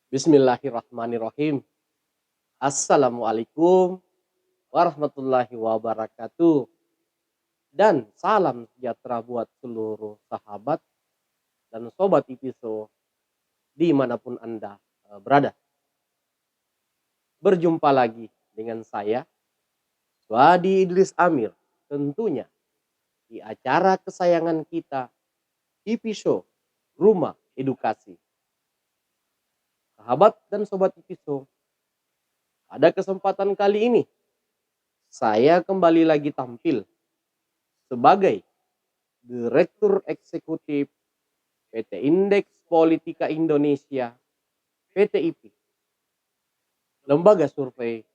Bismillahirrahmanirrahim. Assalamualaikum warahmatullahi wabarakatuh. Dan salam sejahtera buat seluruh sahabat dan sobat Ipiso dimanapun Anda berada. Berjumpa lagi dengan saya, Wadi Idris Amir, tentunya di acara kesayangan kita, Ipiso, Rumah Edukasi. Sahabat dan sobat Ipiso, pada kesempatan kali ini, saya kembali lagi tampil sebagai Direktur Eksekutif PT Indeks Politika Indonesia, PTIP, lembaga survei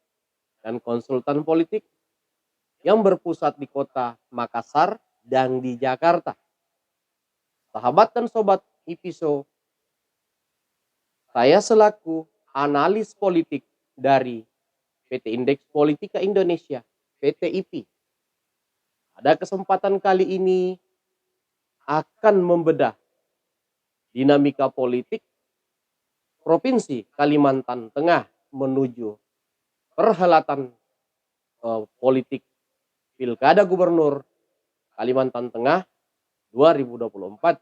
dan konsultan politik yang berpusat di kota Makassar dan di Jakarta. Sahabat dan sobat Ipiso, saya selaku analis politik dari PT Indeks Politika Indonesia, PTIP, pada kesempatan kali ini akan membedah dinamika politik Provinsi Kalimantan Tengah menuju perhelatan politik Pilkada Gubernur Kalimantan Tengah 2024.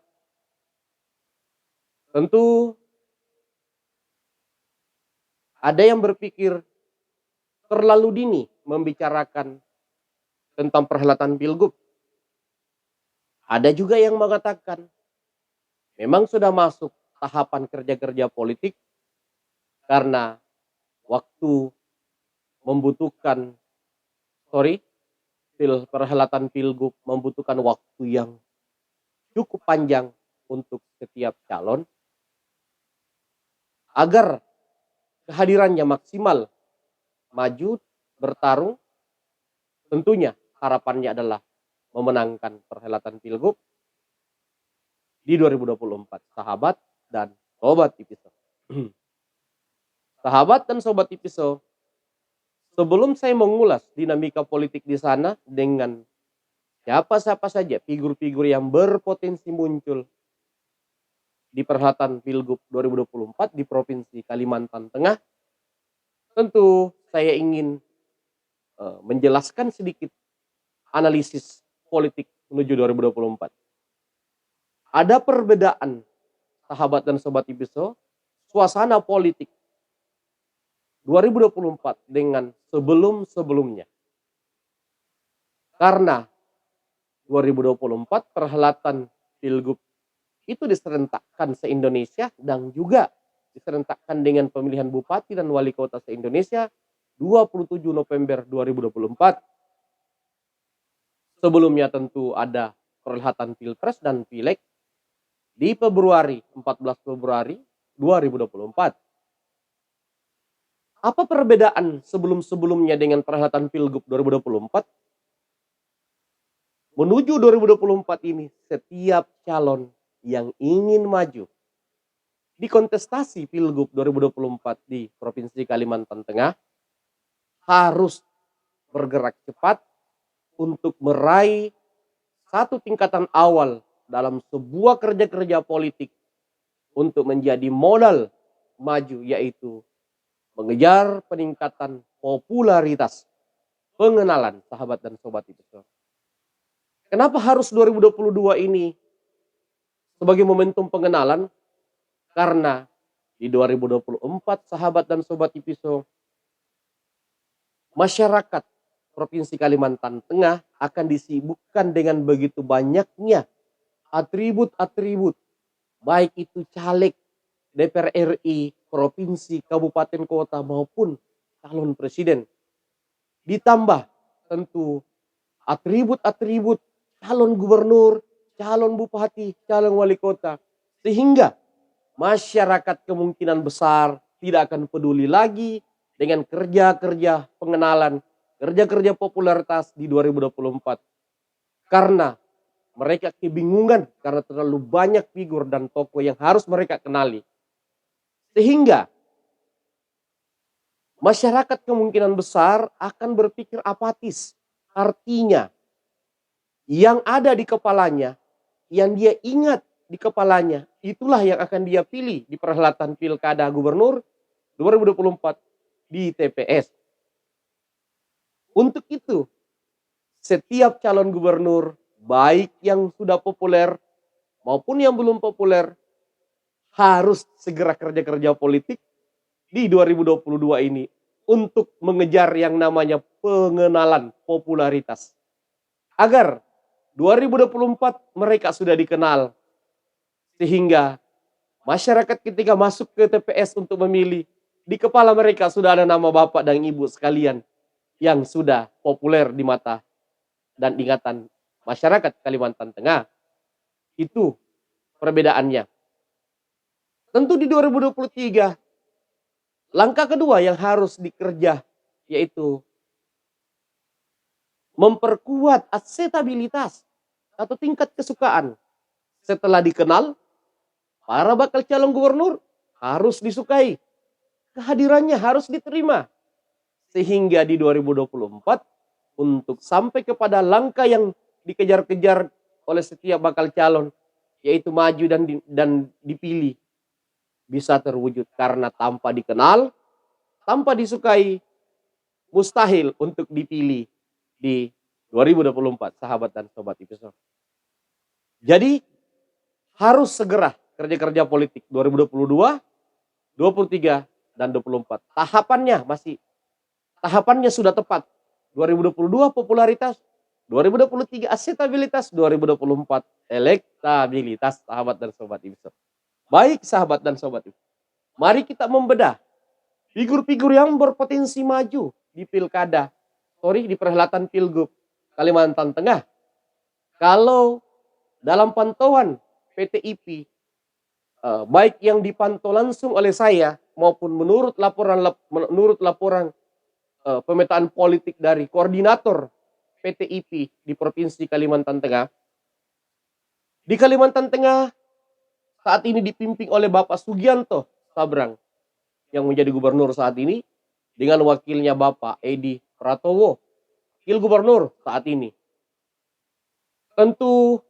Tentu ada yang berpikir terlalu dini membicarakan tentang perhelatan Pilgub. Ada juga yang mengatakan memang sudah masuk tahapan kerja-kerja politik karena waktu membutuhkan perhelatan Pilgub membutuhkan waktu yang cukup panjang untuk setiap calon agar kehadirannya maksimal maju bertarung. Tentunya harapannya adalah memenangkan perhelatan Pilgub di 2024, sahabat dan sobat Ipiso. Sahabat dan sobat Ipiso, sebelum saya mengulas dinamika politik di sana dengan siapa saja figur-figur yang berpotensi muncul di perhelatan Pilgub 2024 di Provinsi Kalimantan Tengah, tentu saya ingin menjelaskan sedikit analisis politik menuju 2024. Ada perbedaan, sahabat dan sobat Ipiso, suasana politik 2024 dengan sebelum-sebelumnya. Karena 2024 perhelatan Pilgub itu diserentakkan se-Indonesia dan juga diserentakkan dengan pemilihan bupati dan wali kota se-Indonesia 27 November 2024. Sebelumnya tentu ada perhelatan Pilpres dan Pileg di 14 Februari 2024. Apa perbedaan sebelum-sebelumnya dengan perhelatan Pilgub 2024? Menuju 2024 ini, setiap calon yang ingin maju di kontestasi Pilgub 2024 di Provinsi Kalimantan Tengah harus bergerak cepat untuk meraih satu tingkatan awal dalam sebuah kerja-kerja politik untuk menjadi modal maju, yaitu mengejar peningkatan popularitas, pengenalan, sahabat dan sobat Ipiso. Kenapa harus 2022 ini sebagai momentum pengenalan? Karena di 2024, sahabat dan sobat Ipiso, masyarakat Provinsi Kalimantan Tengah akan disibukkan dengan begitu banyaknya atribut-atribut, baik itu caleg, DPR RI, provinsi, kabupaten, kota maupun calon presiden. Ditambah tentu atribut-atribut calon gubernur, calon bupati, calon wali kota. Sehingga masyarakat kemungkinan besar tidak akan peduli lagi dengan kerja-kerja pengenalan, kerja-kerja popularitas di 2024. Karena mereka kebingungan karena terlalu banyak figur dan tokoh yang harus mereka kenali. Sehingga masyarakat kemungkinan besar akan berpikir apatis. Artinya yang ada di kepalanya, yang dia ingat di kepalanya. Itulah yang akan dia pilih di perhelatan Pilkada Gubernur 2024 di TPS. Untuk itu, setiap calon gubernur, baik yang sudah populer maupun yang belum populer, harus segera kerja-kerja politik di 2022 ini untuk mengejar yang namanya pengenalan popularitas. Agar 2024 mereka sudah dikenal, sehingga masyarakat ketika masuk ke TPS untuk memilih, di kepala mereka sudah ada nama bapak dan ibu sekalian yang sudah populer di mata dan ingatan masyarakat Kalimantan Tengah. Itu perbedaannya. Tentu di 2023, langkah kedua yang harus dikerja yaitu memperkuat akseptabilitas atau tingkat kesukaan. Setelah dikenal, para bakal calon gubernur harus disukai. Kehadirannya harus diterima. Sehingga di 2024, untuk sampai kepada langkah yang dikejar-kejar oleh setiap bakal calon, yaitu maju dan dipilih, bisa terwujud. Karena tanpa dikenal, tanpa disukai, mustahil untuk dipilih di 2024, sahabat dan sobat episode. Jadi harus segera kerja-kerja politik 2022, 23, dan 24. Tahapannya sudah tepat. 2022 popularitas, 2023 akseptabilitas, 2024 elektabilitas, sahabat dan sobat episode. Baik sahabat dan sobat episode, mari kita membedah figur-figur yang berpotensi maju di di perhelatan Pilgub Kalimantan Tengah. Kalau dalam pantauan PTIP, baik yang dipantau langsung oleh saya maupun menurut laporan pemetaan politik dari koordinator PTIP di Provinsi Kalimantan Tengah. Di Kalimantan Tengah saat ini dipimpin oleh Bapak Sugianto Sabrang yang menjadi gubernur saat ini, dengan wakilnya Bapak Edi Pratowo, wakil gubernur saat ini. Tentu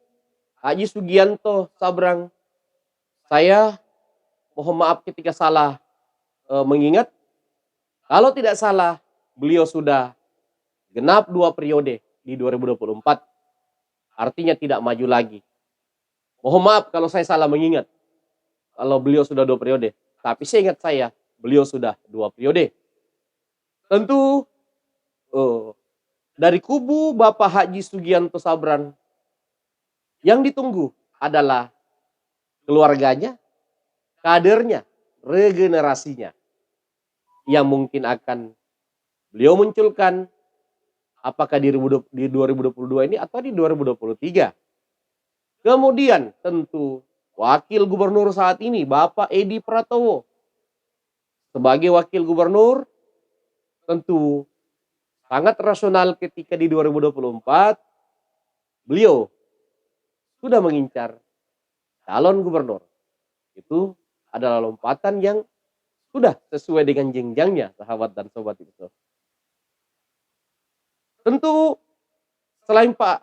Haji Sugianto Sabrang, saya mohon maaf ketika salah mengingat. Kalau tidak salah, beliau sudah genap 2 periode di 2024. Artinya tidak maju lagi. Mohon maaf kalau saya salah mengingat. Kalau beliau sudah 2 periode. Tapi seingat saya, beliau sudah 2 periode. Tentu dari kubu Bapak Haji Sugianto Sabrang, yang ditunggu adalah keluarganya, kadernya, regenerasinya, yang mungkin akan beliau munculkan apakah di 2022 ini atau di 2023. Kemudian tentu wakil gubernur saat ini Bapak Edi Pratowo. Sebagai wakil gubernur tentu sangat rasional ketika di 2024 beliau sudah mengincar calon gubernur. Itu adalah lompatan yang sudah sesuai dengan jenjangnya, sahabat dan sobat itu. Tentu selain Pak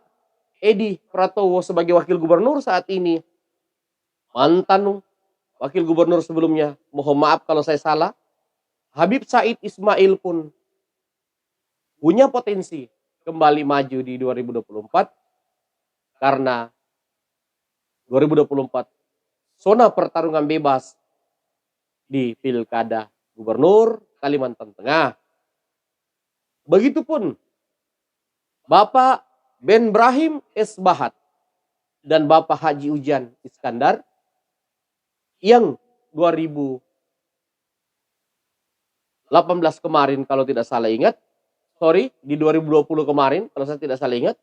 Edi Pratowo sebagai wakil gubernur saat ini, mantan wakil gubernur sebelumnya, mohon maaf kalau saya salah, Habib Said Ismail pun punya potensi kembali maju di 2024 karena 2024 zona pertarungan bebas di Pilkada Gubernur Kalimantan Tengah. Begitupun Bapak Ben Brahim S. Bahat dan Bapak Haji Ujan Iskandar yang 2018 kemarin kalau tidak salah ingat, di 2020 kemarin kalau saya tidak salah ingat,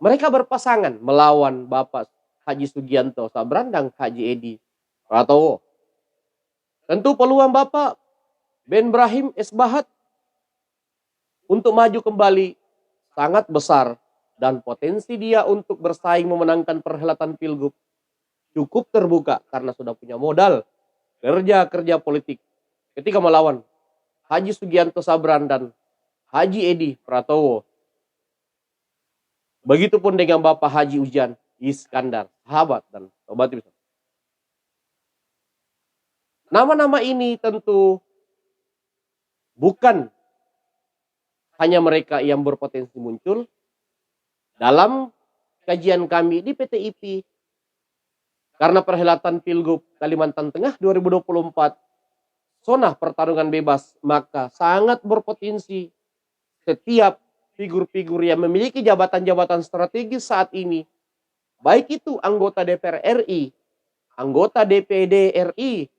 mereka berpasangan melawan Bapak Haji Sugianto Sabrang dan Haji Edi Pratowo. Tentu peluang Bapak Ben Brahim S. Bahat untuk maju kembali sangat besar, dan potensi dia untuk bersaing memenangkan perhelatan Pilgub cukup terbuka karena sudah punya modal kerja politik ketika melawan Haji Sugianto Sabrang dan Haji Edi Pratowo. Begitupun dengan Bapak Haji Ujan Iskandar, sahabat dan sobat episode. Nama-nama ini tentu bukan hanya mereka yang berpotensi muncul dalam kajian kami di PTIP, karena perhelatan Pilgub Kalimantan Tengah 2024 zona pertarungan bebas, maka sangat berpotensi setiap figur-figur yang memiliki jabatan-jabatan strategis saat ini, baik itu anggota DPR RI, anggota DPD RI,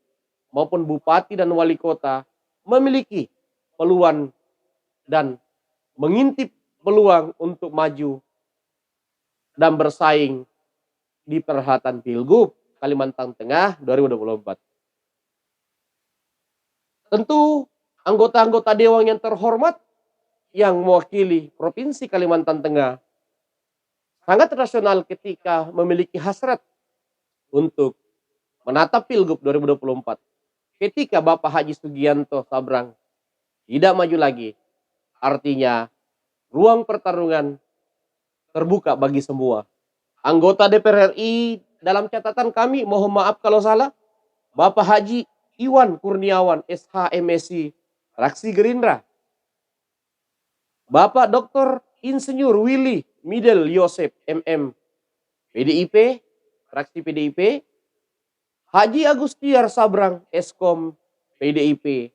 maupun bupati dan wali kota, memiliki peluang dan mengintip peluang untuk maju dan bersaing di perhelatan Pilgub Kalimantan Tengah 2024. Tentu anggota-anggota dewan yang terhormat yang mewakili Provinsi Kalimantan Tengah sangat rasional ketika memiliki hasrat untuk menatap Pilgub 2024. Ketika Bapak Haji Sugianto Sabrang tidak maju lagi, artinya ruang pertarungan terbuka bagi semua. Anggota DPR RI dalam catatan kami, mohon maaf kalau salah, Bapak Haji Iwan Kurniawan SH MSc fraksi Gerindra, Bapak Dr. Insinyur Willy Midel Yosef MM PDIP, fraksi PDIP, Haji Agustiar Sabrang Eskom PDIP,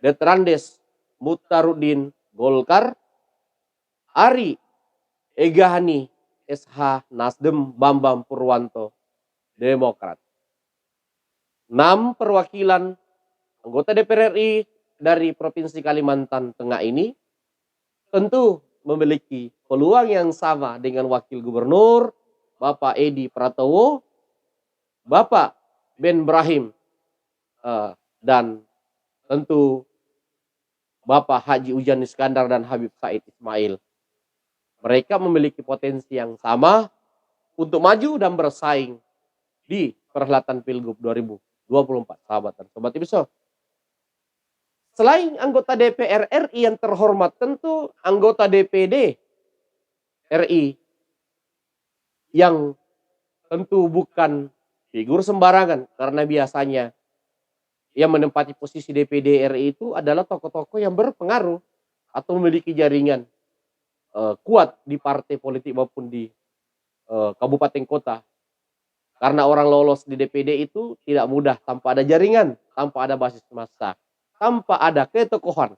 Detrandes Mutarudin Golkar, Ari Egahani SH Nasdem Bambang Purwanto Demokrat. 6 perwakilan anggota DPR RI dari Provinsi Kalimantan Tengah ini tentu memiliki peluang yang sama dengan Wakil Gubernur Bapak Edi Pratowo, Bapak Ben Brahim, dan tentu Bapak Haji Ujan Iskandar dan Habib Said Ismail. Mereka memiliki potensi yang sama untuk maju dan bersaing di perhelatan Pilgub 2024, sahabat dan sobat episode. Selain anggota DPR RI yang terhormat, tentu anggota DPD RI yang tentu bukan figur sembarangan, karena biasanya yang menempati posisi DPD RI itu adalah tokoh-tokoh yang berpengaruh atau memiliki jaringan kuat di partai politik maupun di kabupaten kota. Karena orang lolos di DPD itu tidak mudah tanpa ada jaringan, tanpa ada basis massa, tanpa ada ketokohan.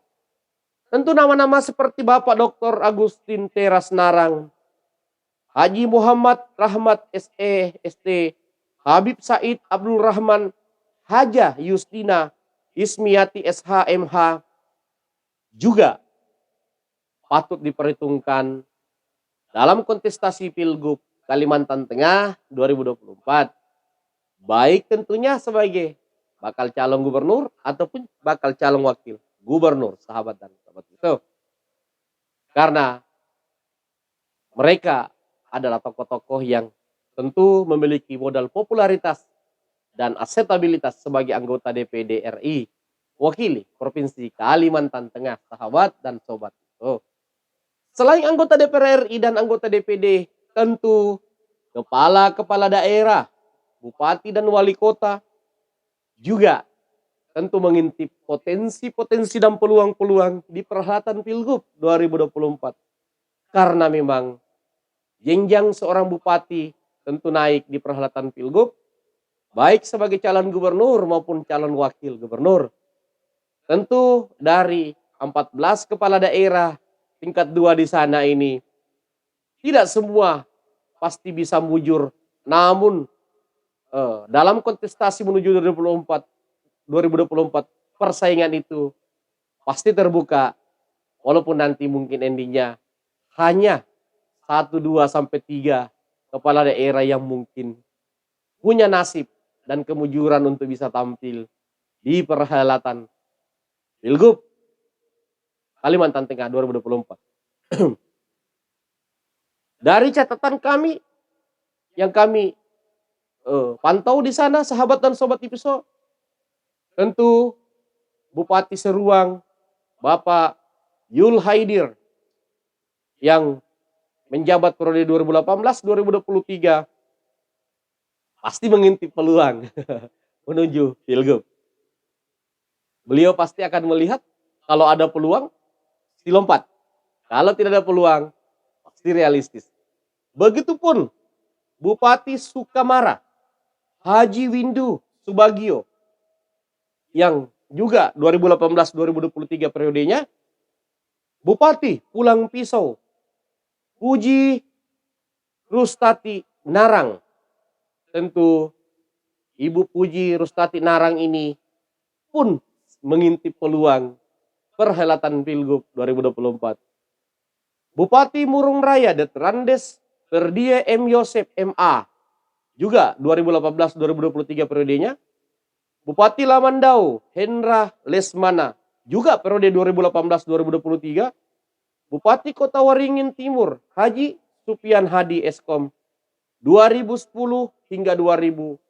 Tentu nama-nama seperti Bapak Dr. Agustin Teras Narang, Haji Muhammad Rahmat SE ST, Habib Said Abdul Rahman, Haja Yustina Ismiati SHMH juga patut diperhitungkan dalam kontestasi Pilgub Kalimantan Tengah 2024. Baik tentunya sebagai bakal calon gubernur ataupun bakal calon wakil gubernur, sahabat dan sahabat itu. Karena mereka adalah tokoh-tokoh yang tentu memiliki modal popularitas dan akseptabilitas sebagai anggota DPD RI wakili Provinsi Kalimantan Tengah, sahabat dan sobat itu. Selain anggota DPR RI dan anggota DPD, tentu kepala-kepala daerah, bupati dan wali kota juga tentu mengintip potensi-potensi dan peluang-peluang di perhelatan Pilgub 2024. Karena memang jenjang seorang bupati tentu naik di perhelatan Pilgub, baik sebagai calon gubernur maupun calon wakil gubernur. Tentu dari 14 kepala daerah tingkat 2 di sana ini, tidak semua pasti bisa mujur. Namun dalam kontestasi menuju 2024 persaingan itu pasti terbuka. Walaupun nanti mungkin endingnya hanya 1, 2, sampai 3 kepala daerah yang mungkin punya nasib dan kemujuran untuk bisa tampil di perhelatan Pilgub Kalimantan Tengah 2024. Dari catatan kami yang kami pantau di sana, sahabat dan sobat episode, tentu Bupati Seruang Bapak Yul Haidir yang menjabat periode 2018-2023 pasti mengintip peluang menuju pilgub. Beliau pasti akan melihat kalau ada peluang, pasti lompat. Kalau tidak ada peluang, pasti realistis. Begitupun Bupati Sukamara, Haji Windu Subagio, yang juga 2018-2023 periodenya. Bupati Pulang Pisau, Puji Rustati Narang. Tentu Ibu Puji Rustati Narang ini pun mengintip peluang perhelatan Pilgub 2024. Bupati Murung Raya Detrandes Ferdie M. Yosep MA, juga 2018-2023 periodenya. Bupati Lamandau Hendra Lesmana, juga periode 2018-2023. Bupati Kota Waringin Timur Haji Supian Hadi Eskom 2010 hingga 2026.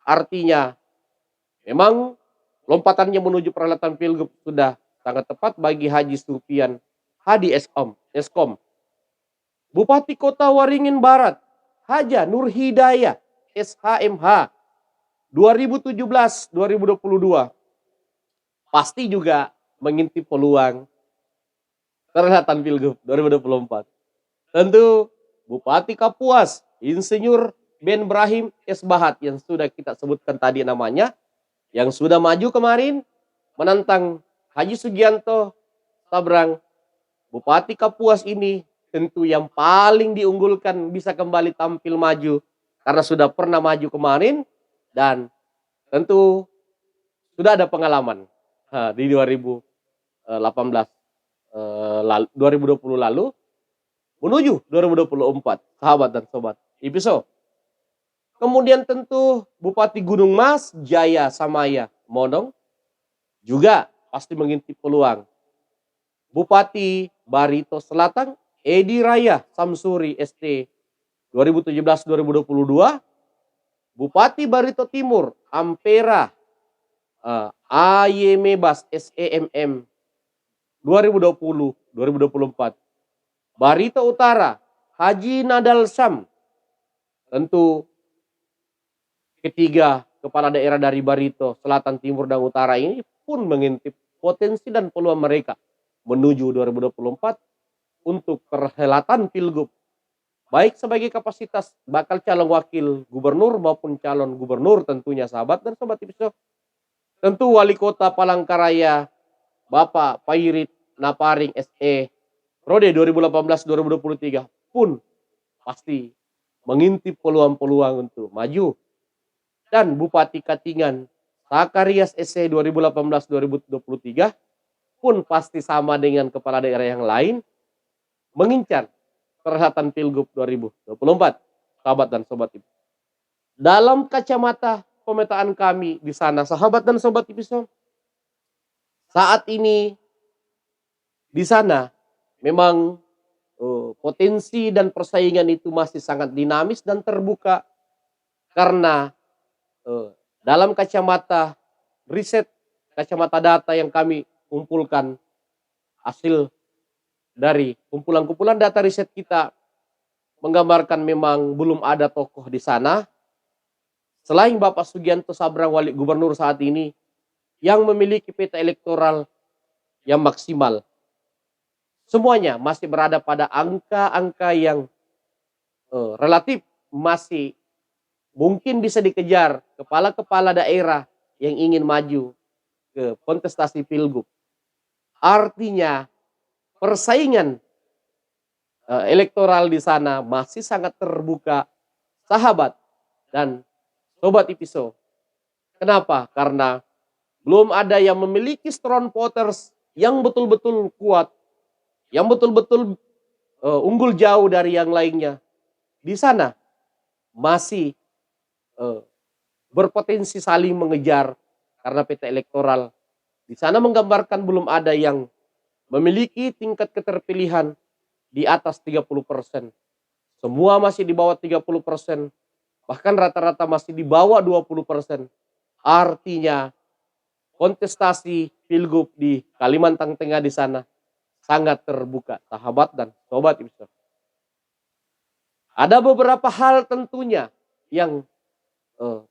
Artinya memang lompatannya menuju perhelatan Pilgub sudah sangat tepat bagi Haji Supian Hadi Eskom. Bupati Kota Waringin Barat Haja Nur Hidayah SHMH 2017-2022 pasti juga mengintip peluang perhelatan Pilgub 2024. Tentu Bupati Kapuas Insinyur Ben Brahim S. Bahat yang sudah kita sebutkan tadi namanya, yang sudah maju kemarin menantang Haji Sugianto Sabrang. Bupati Kapuas ini tentu yang paling diunggulkan bisa kembali tampil maju karena sudah pernah maju kemarin dan tentu sudah ada pengalaman di 2020 lalu menuju 2024, sahabat dan sobat IPISO. Kemudian tentu Bupati Gunung Mas Jaya Samaya Monong juga pasti mengintip peluang. Bupati Barito Selatan Edi Raya Samsuri ST 2017-2022. Bupati Barito Timur Ampera Ayemebas SEMM 2020-2024. Barito Utara Haji Nadal Sam, tentu ketiga kepala daerah dari Barito Selatan, Timur, dan Utara ini pun mengintip potensi dan peluang mereka menuju 2024 untuk perhelatan Pilgub, baik sebagai kapasitas bakal calon wakil gubernur maupun calon gubernur tentunya, sahabat dan sobat IPISO. Tentu Wali Kota Palangkaraya Bapak Pairit Naparing SE periode 2018-2023 pun pasti mengintip peluang-peluang untuk maju. Dan Bupati Katingan Sakarias SE 2018-2023 pun pasti sama dengan kepala daerah yang lain mengincar perhelatan Pilgub 2024, sahabat dan sobat IPISO. Dalam kacamata pemetaan kami di sana, sahabat dan sobat IPISO, saat ini di sana memang potensi dan persaingan itu masih sangat dinamis dan terbuka karena dalam kacamata riset, kacamata data yang kami kumpulkan, hasil dari kumpulan-kumpulan data riset kita menggambarkan memang belum ada tokoh di sana selain Bapak Sugianto Sabrang Wali Gubernur saat ini yang memiliki peta elektoral yang maksimal. Semuanya masih berada pada angka-angka yang relatif masih mungkin bisa dikejar kepala-kepala daerah yang ingin maju ke kontestasi Pilgub. Artinya persaingan elektoral di sana masih sangat terbuka, sahabat dan sobat IPISO. Kenapa? Karena belum ada yang memiliki strong voters yang betul-betul kuat, yang betul-betul unggul jauh dari yang lainnya. Di sana masih berpotensi saling mengejar karena peta elektoral di sana menggambarkan belum ada yang memiliki tingkat keterpilihan di atas 30%. Semua masih di bawah 30%, bahkan rata-rata masih di bawah 20%. Artinya kontestasi Pilgub di Kalimantan Tengah di sana sangat terbuka, sahabat dan sobat IPSO. Ada beberapa hal tentunya yang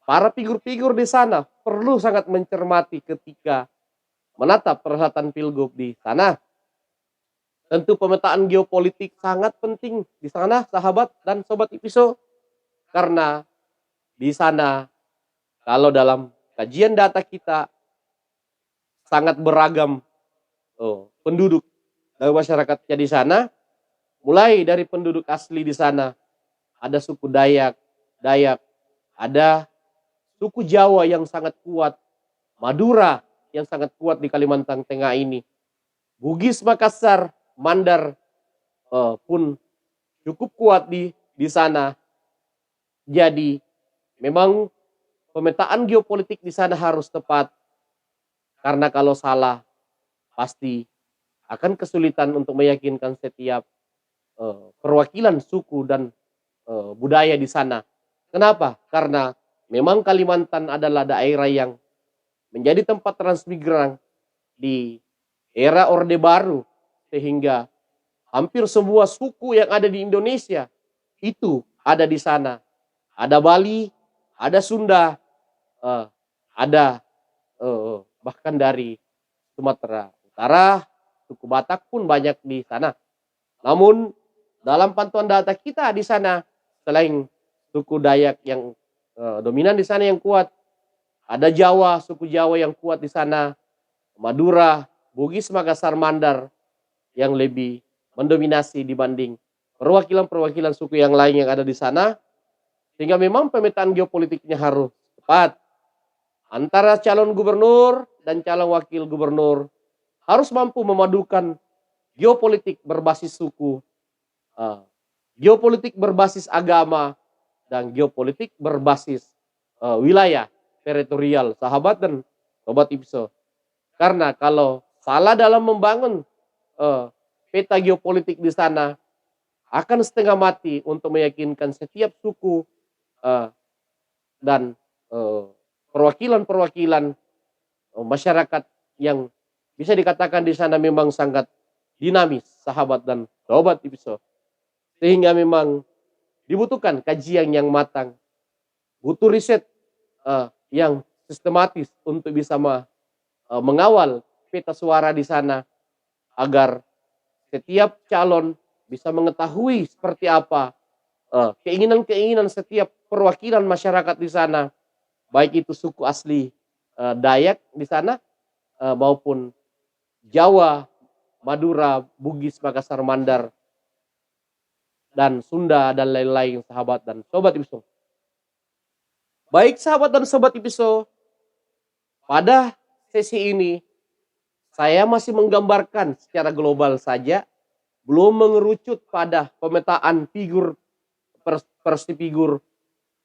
para figur-figur di sana perlu sangat mencermati ketika menatap perhelatan Pilgub di sana. Tentu pemetaan geopolitik sangat penting di sana, sahabat dan sobat IPSO, karena di sana kalau dalam kajian data kita sangat beragam penduduk dari masyarakatnya di sana, mulai dari penduduk asli di sana, ada suku Dayak, ada suku Jawa yang sangat kuat, Madura yang sangat kuat di Kalimantan Tengah ini, Bugis, Makassar, Mandar pun cukup kuat di sana. Jadi memang pemetaan geopolitik di sana harus tepat, karena kalau salah pasti akan kesulitan untuk meyakinkan setiap perwakilan suku dan budaya di sana. Kenapa? Karena memang Kalimantan adalah daerah yang menjadi tempat transmigran di era Orde Baru, sehingga hampir semua suku yang ada di Indonesia itu ada di sana. Ada Bali, ada Sunda, ada bahkan dari Sumatera Utara, suku Batak pun banyak di sana. Namun dalam pantauan data kita di sana, selain suku Dayak yang dominan di sana yang kuat, ada Jawa, suku Jawa yang kuat di sana, Madura, Bugis, Makassar, Mandar yang lebih mendominasi dibanding perwakilan-perwakilan suku yang lain yang ada di sana. Sehingga memang pemetaan geopolitiknya harus tepat. Antara calon gubernur dan calon wakil gubernur harus mampu memadukan geopolitik berbasis suku, geopolitik berbasis agama, dan geopolitik berbasis wilayah teritorial, sahabat dan sobat IPSO. Karena kalau salah dalam membangun peta geopolitik di sana, akan setengah mati untuk meyakinkan setiap suku dan perwakilan-perwakilan masyarakat yang bisa dikatakan di sana memang sangat dinamis, sahabat dan sobat IPSO. Sehingga memang dibutuhkan kajian yang matang, butuh riset yang sistematis untuk bisa mengawal peta suara di sana, agar setiap calon bisa mengetahui seperti apa keinginan-keinginan setiap perwakilan masyarakat di sana, baik itu suku asli Dayak di sana maupun Jawa, Madura, Bugis, Makassar, Mandar, dan Sunda dan lain-lain, sahabat dan sobat IPSO. Baik sahabat dan sobat IPSO, pada sesi ini saya masih menggambarkan secara global saja, belum mengerucut pada pemetaan figur persi figur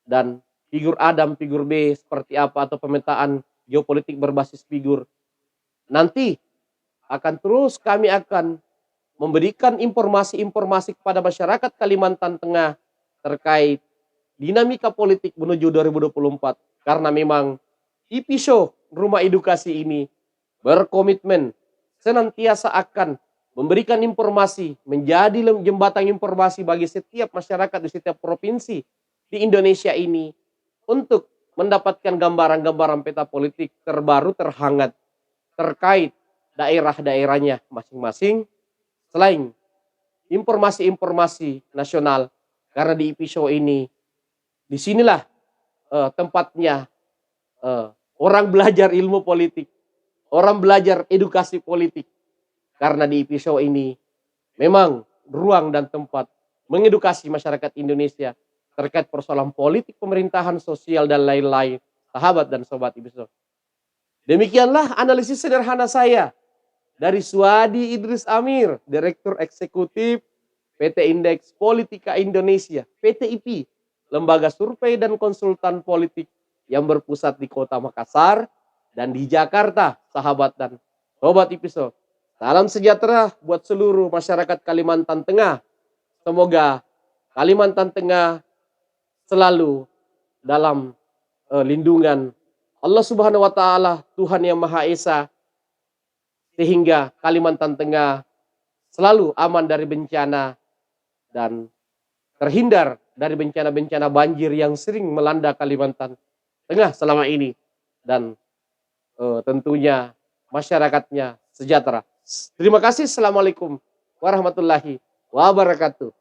dan figur A dan figur B seperti apa, atau pemetaan geopolitik berbasis figur. Nanti kami akan memberikan informasi-informasi kepada masyarakat Kalimantan Tengah terkait dinamika politik menuju 2024. Karena memang IPSO Rumah Edukasi ini berkomitmen senantiasa akan memberikan informasi, menjadi jembatan informasi bagi setiap masyarakat di setiap provinsi di Indonesia ini, untuk mendapatkan gambaran-gambaran peta politik terbaru terhangat terkait daerah-daerahnya masing-masing, selain informasi-informasi nasional. Karena di IPSO ini, disinilah tempatnya orang belajar ilmu politik, orang belajar edukasi politik. Karena di IPSO ini memang ruang dan tempat mengedukasi masyarakat Indonesia terkait persoalan politik, pemerintahan, sosial, dan lain-lain, sahabat dan sobat IPSO. Demikianlah analisis sederhana saya dari Suadi Idris Amir, Direktur Eksekutif PT Indeks Politika Indonesia, PTIP, lembaga survei dan konsultan politik yang berpusat di Kota Makassar dan di Jakarta, sahabat dan sobat IPSO. Salam sejahtera buat seluruh masyarakat Kalimantan Tengah. Semoga Kalimantan Tengah selalu dalam lindungan Allah Subhanahu wa Ta'ala, Tuhan yang Maha Esa, sehingga Kalimantan Tengah selalu aman dari bencana dan terhindar dari bencana-bencana banjir yang sering melanda Kalimantan Tengah selama ini, dan tentunya masyarakatnya sejahtera. Terima kasih. Assalamualaikum warahmatullahi wabarakatuh.